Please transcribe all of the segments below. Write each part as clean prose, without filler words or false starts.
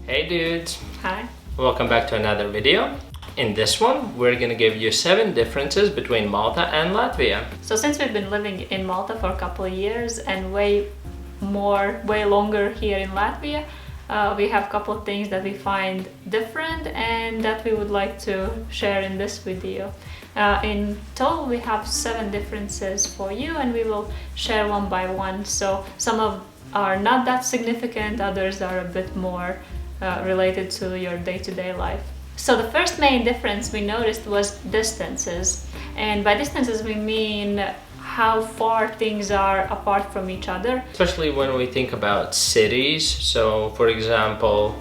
Hey dudes! Hi. Welcome back to another video. In this one, we're gonna give you 7 differences between Malta and Latvia. So since we've been living in Malta for a couple of years and way longer here in Latvia, we have a couple of things that we find different and that we would like to share in this video. In total, we have 7 differences for you and we will share one by one. So some of are not that significant, others are a bit more related to your day-to-day life. So the first main difference we noticed was distances, and by distances we mean how far things are apart from each other. Especially when we think about cities. So for example,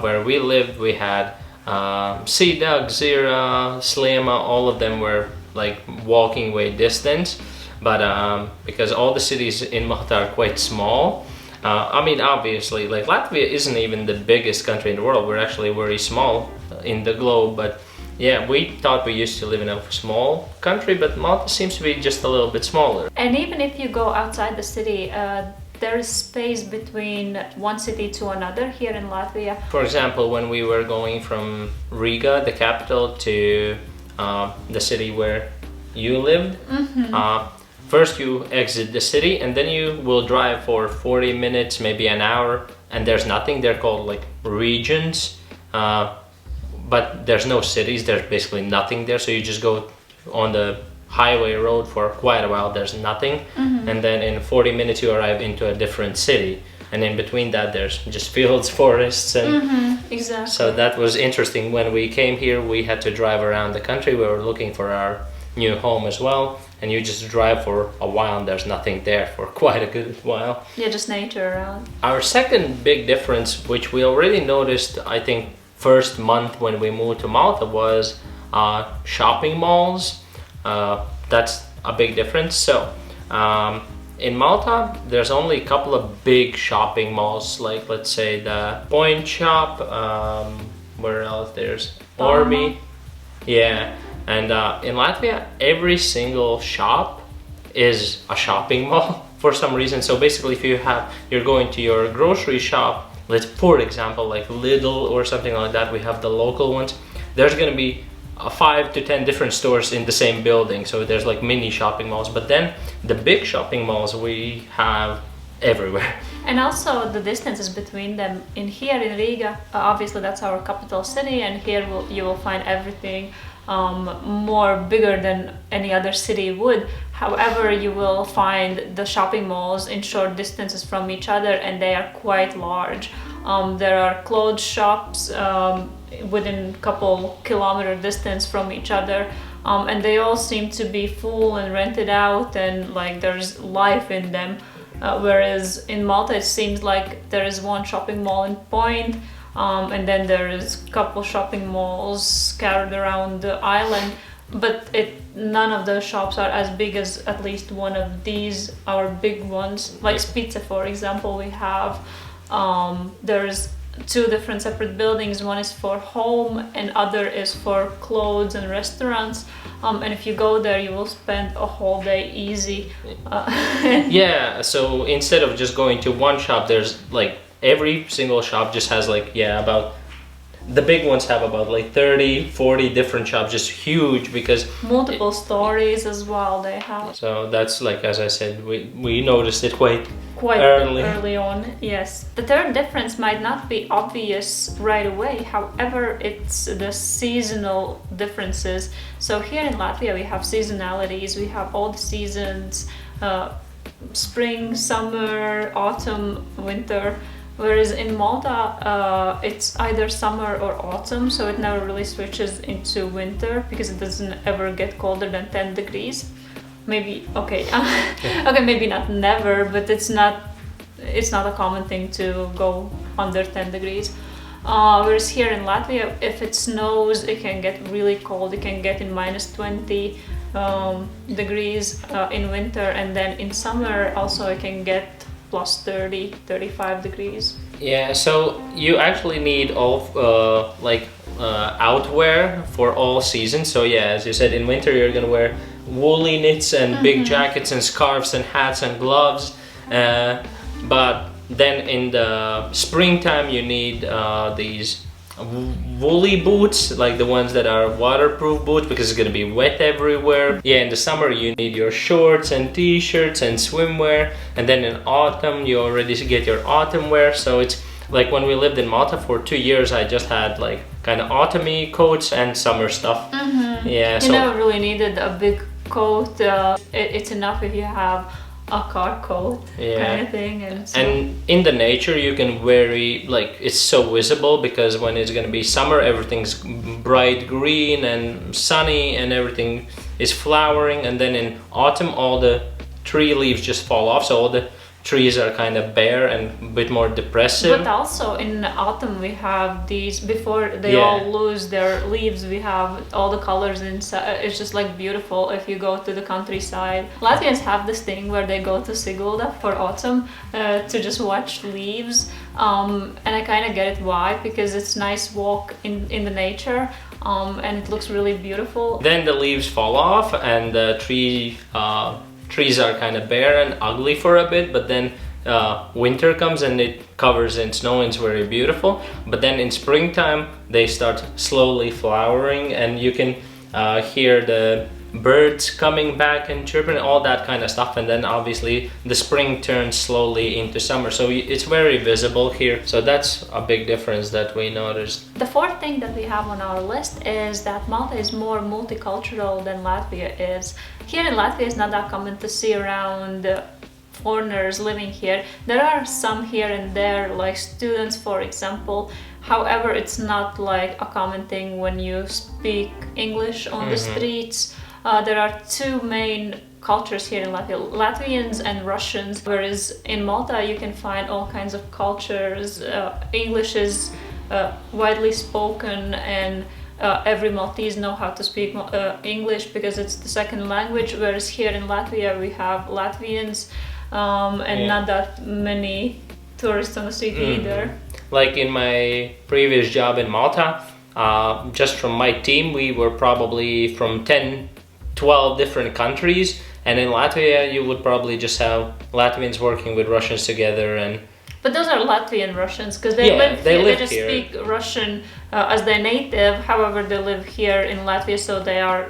where we lived, we had Sidag, Zira, Slema, all of them were like walking way distance. But because all the cities in Malta are quite small, I mean, obviously, like Latvia isn't even the biggest country in the world. We're actually very small in the globe, but yeah, we thought we used to live in a small country, but Malta seems to be just a little bit smaller. And even if you go outside the city, there is space between one city to another here in Latvia. For example, when we were going from Riga, the capital, to the city where you lived, first you exit the city and then you will drive for 40 minutes, maybe an hour, and there's nothing. They're called like regions, but there's no cities. There's basically nothing there. So you just go on the highway road for quite a while. There's nothing. And then in 40 minutes you arrive into a different city. And in between that there's just fields, forests, and exactly. So that was interesting. When we came here, we had to drive around the country. We were looking for our new home as well, and you just drive for a while and there's nothing there for quite a good while. Yeah, just nature around. Our second big difference, which we already noticed, I think, first month when we moved to Malta, was shopping malls. That's a big difference. So in Malta, there's only a couple of big shopping malls, like let's say the Point Shop, where else there's Orbi. Yeah. And in Latvia, every single shop is a shopping mall for some reason. So basically, if you're going to your grocery shop, for example, like Lidl or something like that, we have the local ones. There's going to be 5 to 10 different stores in the same building. So there's like mini shopping malls. But then the big shopping malls we have everywhere. And also the distances between them. Here in Riga, obviously that's our capital city, and here you will find everything more bigger than any other city would. However, you will find the shopping malls in short distances from each other, and they are quite large. There are clothes shops within a couple kilometer distance from each other, and they all seem to be full and rented out, and like there's life in them. Whereas in Malta, it seems like there is one shopping mall in Point, and then there is a couple shopping malls scattered around the island, but none of those shops are as big as at least one of these, our big ones. Like Spitze, for example, we have, there's 2 different separate buildings. One is for home and other is for clothes and restaurants. And if you go there, you will spend a whole day easy. Yeah, so instead of just going to one shop, there's like every single shop just has like, about, the big ones have about like 30, 40 different shops, just huge, because multiple stories as well they have. So that's like, as I said, we noticed it quite early on. Yes. The third difference might not be obvious right away. However, it's the seasonal differences. So here in Latvia we have seasonalities. We have all the seasons, spring, summer, autumn, winter. Whereas in Malta, it's either summer or autumn, so it never really switches into winter because it doesn't ever get colder than 10 degrees. Maybe, okay, maybe not never, but it's not a common thing to go under 10 degrees. Whereas here in Latvia, if it snows, it can get really cold. It can get in minus 20 degrees in winter, and then in summer also it can get plus 30, 35 degrees. Yeah, so you actually need all outwear for all seasons. So yeah, as you said, in winter you're gonna wear woolly knits and big jackets and scarves and hats and gloves. But Then in the springtime you need these woolly boots, like the ones that are waterproof boots, because it's gonna be wet everywhere. Yeah, in the summer you need your shorts and t-shirts and swimwear, and then in autumn you already get your autumn wear. So it's like when we lived in Malta for 2 years, I just had like kind of autumny coats and summer stuff. Yeah, You so never really needed a big coat. It's enough if you have a car coat kind of thing. And in the nature you can vary, like it's so visible, because when it's gonna be summer everything's bright green and sunny and everything is flowering, and then in autumn all the tree leaves just fall off, so all the trees are kind of bare and a bit more depressive. But also in autumn we have these, before they all lose their leaves, we have all the colors inside. It's just like beautiful if you go to the countryside. Latvians have this thing where they go to Sigulda for autumn to just watch leaves, and I kind of get it why, because it's nice walk in the nature, and it looks really beautiful. Then the leaves fall off and the trees are kind of bare and ugly for a bit, but then winter comes and it covers in snow and it's very beautiful. But then in springtime they start slowly flowering, and you can hear the birds coming back and chirping, all that kind of stuff. And then obviously the spring turns slowly into summer, so it's very visible here. So that's a big difference that we noticed. The fourth thing that we have on our list is that Malta is more multicultural than Latvia is. Here in Latvia it's not that common to see around foreigners living here. There are some here and there, like students for example. However, it's not like a common thing when you speak English on the streets. There are two main cultures here in Latvia, Latvians and Russians, whereas in Malta you can find all kinds of cultures. English is widely spoken, and every Maltese know how to speak English because it's the second language, whereas here in Latvia we have Latvians and not that many tourists on the street either. Like in my previous job in Malta, just from my team we were probably from 12 different countries, and in Latvia you would probably just have Latvians working with Russians together. But those are Latvian Russians, because they live here. They just here. speak Russian as their native. However, they live here in Latvia, so they are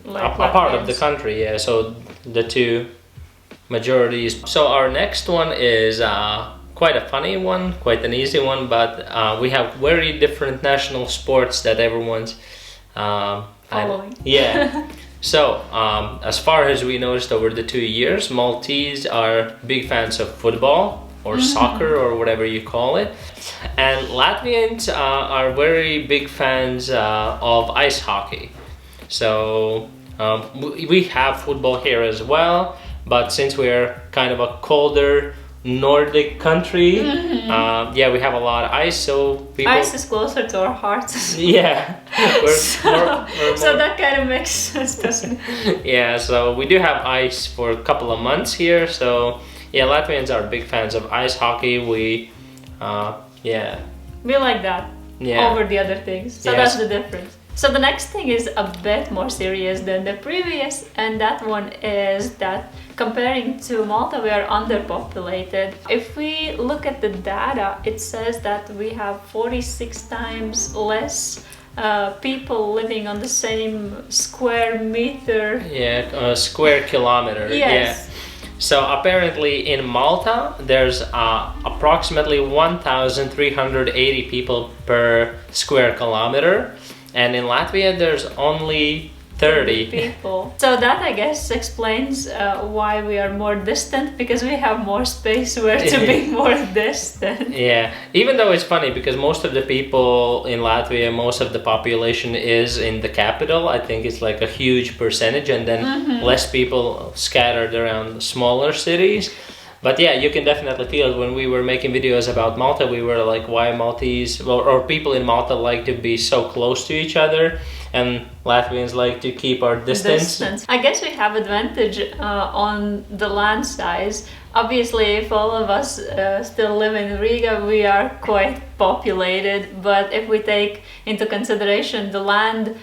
like a part of the country. Yeah, so the two majorities. So our next one is quite a funny one, quite an easy one, but we have very different national sports that everyone's following. So, as far as we noticed over the 2 years, Maltese are big fans of football or soccer or whatever you call it. And Latvians are very big fans of ice hockey. So, we have football here as well, but since we're kind of a colder Nordic country, we have a lot of ice, so people... Ice is closer to our hearts. Yeah. So that kind of makes sense, doesn't it? Yeah, so we do have ice for a couple of months here, so yeah, Latvians are big fans of ice hockey. We like that over the other things, so that's the difference. So the next thing is a bit more serious than the previous, and that one is that comparing to Malta, we are underpopulated. If we look at the data, it says that we have 46 times less people living on the same square meter. Yeah, square kilometer. Yes. Yeah. So apparently in Malta, there's approximately 1,380 people per square kilometer. And in Latvia, there's only 30 people. So that, I guess, explains why we are more distant, because we have more space where to be more distant. Yeah, even though it's funny because most of the people in Latvia, most of the population is in the capital. I think it's like a huge percentage, and then less people scattered around smaller cities. But yeah, you can definitely feel it. When we were making videos about Malta, we were like, why Maltese or people in Malta like to be so close to each other, and Latvians like to keep our distance. I guess we have advantage on the land size. Obviously, if all of us still live in Riga, we are quite populated. But if we take into consideration the land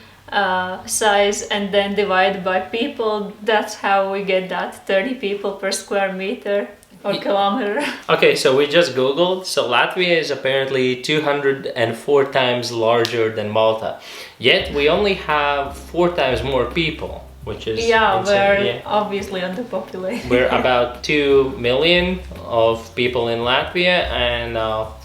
size and then divide by people, that's how we get that 30 people per square meter. or kilometer. Okay, so we just Googled. So Latvia is apparently 204 times larger than Malta. Yet we only have 4 times more people, which is Yeah, insane. we're obviously underpopulated. We're about 2 million of people in Latvia and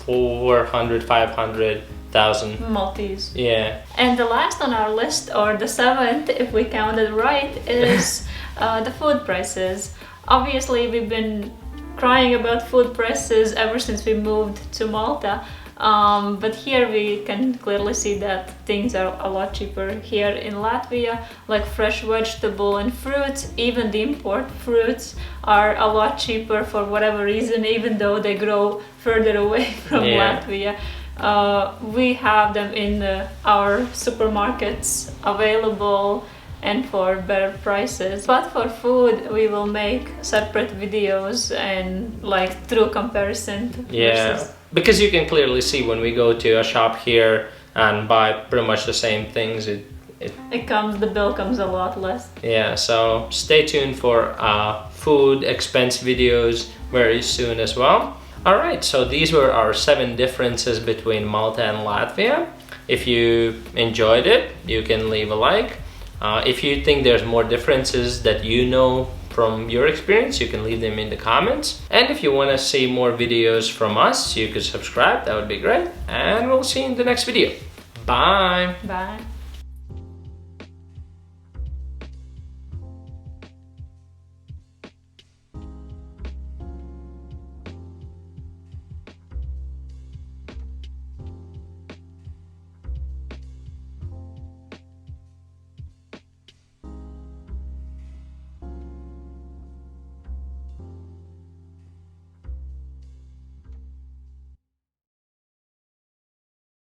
400, 500,000. Maltese. Yeah. And the last on our list, or the seventh, if we counted right, is the food prices. Obviously, we've been crying about food prices ever since we moved to Malta. But here we can clearly see that things are a lot cheaper here in Latvia, like fresh vegetable and fruits. Even the import fruits are a lot cheaper for whatever reason, even though they grow further away from Latvia. We have them in our supermarkets available and for better prices. But for food, we will make separate videos and like true comparison. Versus because you can clearly see when we go to a shop here and buy pretty much the same things, the bill comes a lot less. Yeah, so stay tuned for food expense videos very soon as well. Alright, so these were our 7 differences between Malta and Latvia. If you enjoyed it, you can leave a like. If you think there's more differences that you know from your experience, you can leave them in the comments. And if you want to see more videos from us, you can subscribe, that would be great. And we'll see you in the next video. Bye! Bye!